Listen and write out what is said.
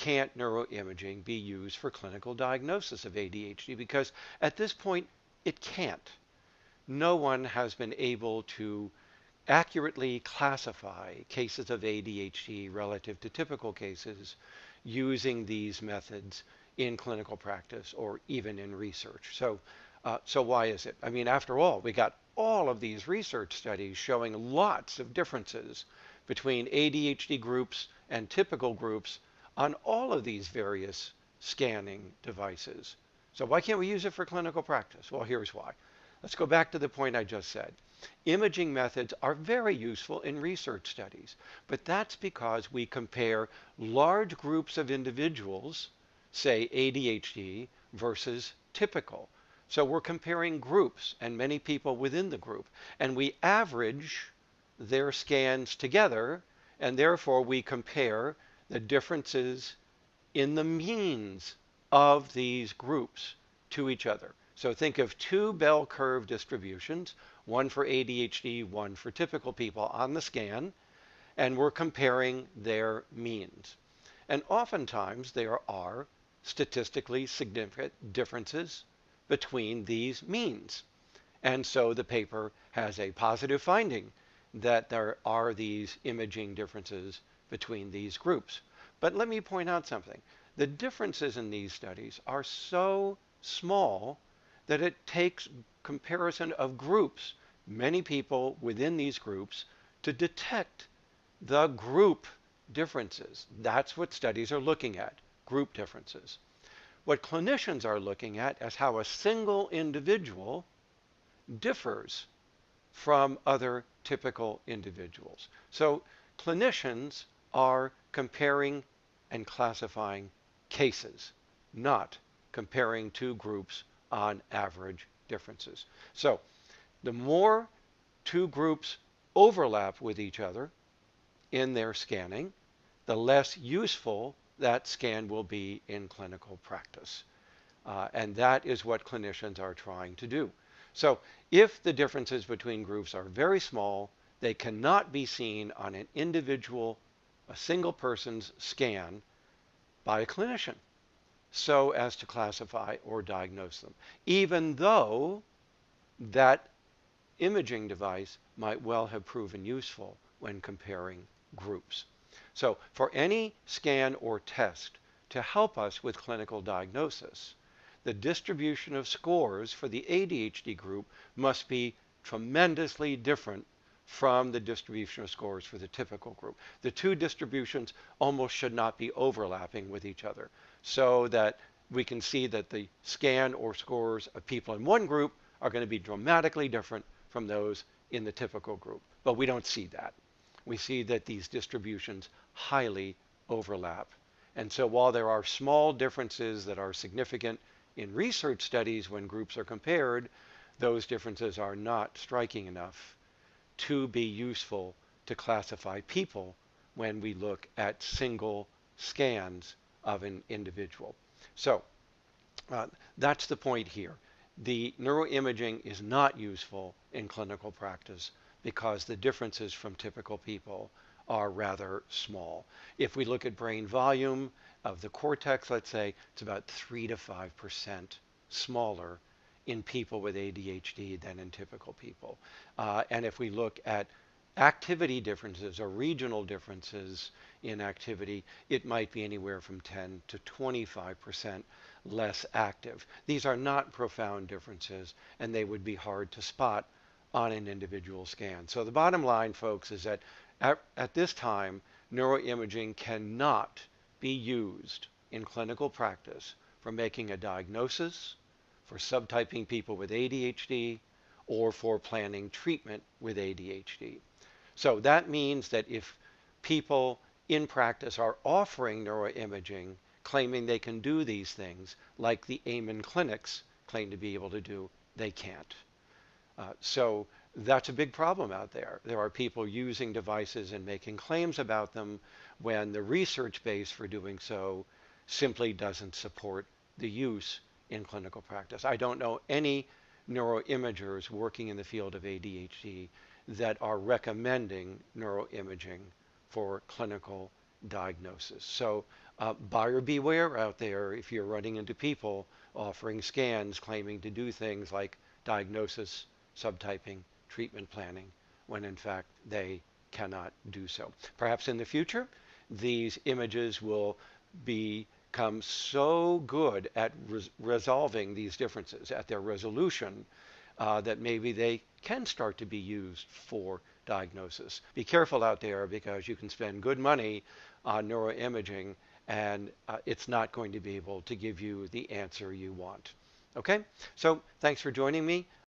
can't neuroimaging be used for clinical diagnosis of ADHD? Because at this point, it can't. No one has been able to accurately classify cases of ADHD relative to typical cases using these methods in clinical practice or even in research. So why is it? I mean, after all, we got all of these research studies showing lots of differences between ADHD groups and typical groups on all of these various scanning devices. So why can't we use it for clinical practice? Well, here's why. Let's go back to the point I just said. Imaging methods are very useful in research studies, but that's because we compare large groups of individuals, say ADHD, versus typical. So we're comparing groups and many people within the group, and we average their scans together, and therefore we compare the differences in the means of these groups to each other. So think of two bell curve distributions, one for ADHD, one for typical people on the scan, and we're comparing their means. And oftentimes there are statistically significant differences between these means. And so the paper has a positive finding that there are these imaging differences between these groups. But let me point out something. The differences in these studies are so small that it takes comparison of groups, many people within these groups, to detect the group differences. That's what studies are looking at, group differences. What clinicians are looking at is how a single individual differs from other typical individuals. So clinicians are comparing and classifying cases, not comparing two groups on average differences. So the more two groups overlap with each other in their scanning, the less useful that scan will be in clinical practice. And that is what clinicians are trying to do. So if the differences between groups are very small, they cannot be seen on an individual, a single person's scan by a clinician so as to classify or diagnose them, even though that imaging device might well have proven useful when comparing groups. So for any scan or test to help us with clinical diagnosis, the distribution of scores for the ADHD group must be tremendously different from the distribution of scores for the typical group. The two distributions almost should not be overlapping with each other, so that we can see that the scan or scores of people in one group are going to be dramatically different from those in the typical group. But we don't see that. We see that these distributions highly overlap. And so while there are small differences that are significant in research studies when groups are compared, those differences are not striking enough to be useful to classify people when we look at single scans of an individual. So that's the point here. The neuroimaging is not useful in clinical practice because the differences from typical people are rather small. If we look at brain volume of the cortex, let's say, it's about 3 to 5% smaller in people with ADHD than in typical people. And if we look at activity differences or regional differences in activity, it might be anywhere from 10 to 25% less active. These are not profound differences, and they would be hard to spot on an individual scan. So the bottom line, folks, is that at this time, neuroimaging cannot be used in clinical practice for making a diagnosis, for subtyping people with ADHD, or for planning treatment with ADHD. So that means that if people in practice are offering neuroimaging, claiming they can do these things, like the Amen clinics claim to be able to do, they can't. So that's a big problem out there. There are people using devices and making claims about them when the research base for doing so simply doesn't support the use in clinical practice. I don't know any neuroimagers working in the field of ADHD that are recommending neuroimaging for clinical diagnosis. So buyer beware out there if you're running into people offering scans claiming to do things like diagnosis, subtyping, treatment planning, when in fact they cannot do so. Perhaps in the future, these images will become so good at resolving these differences, at their resolution, that maybe they can start to be used for diagnosis. Be careful out there because you can spend good money on neuroimaging and it's not going to be able to give you the answer you want. Okay, so thanks for joining me.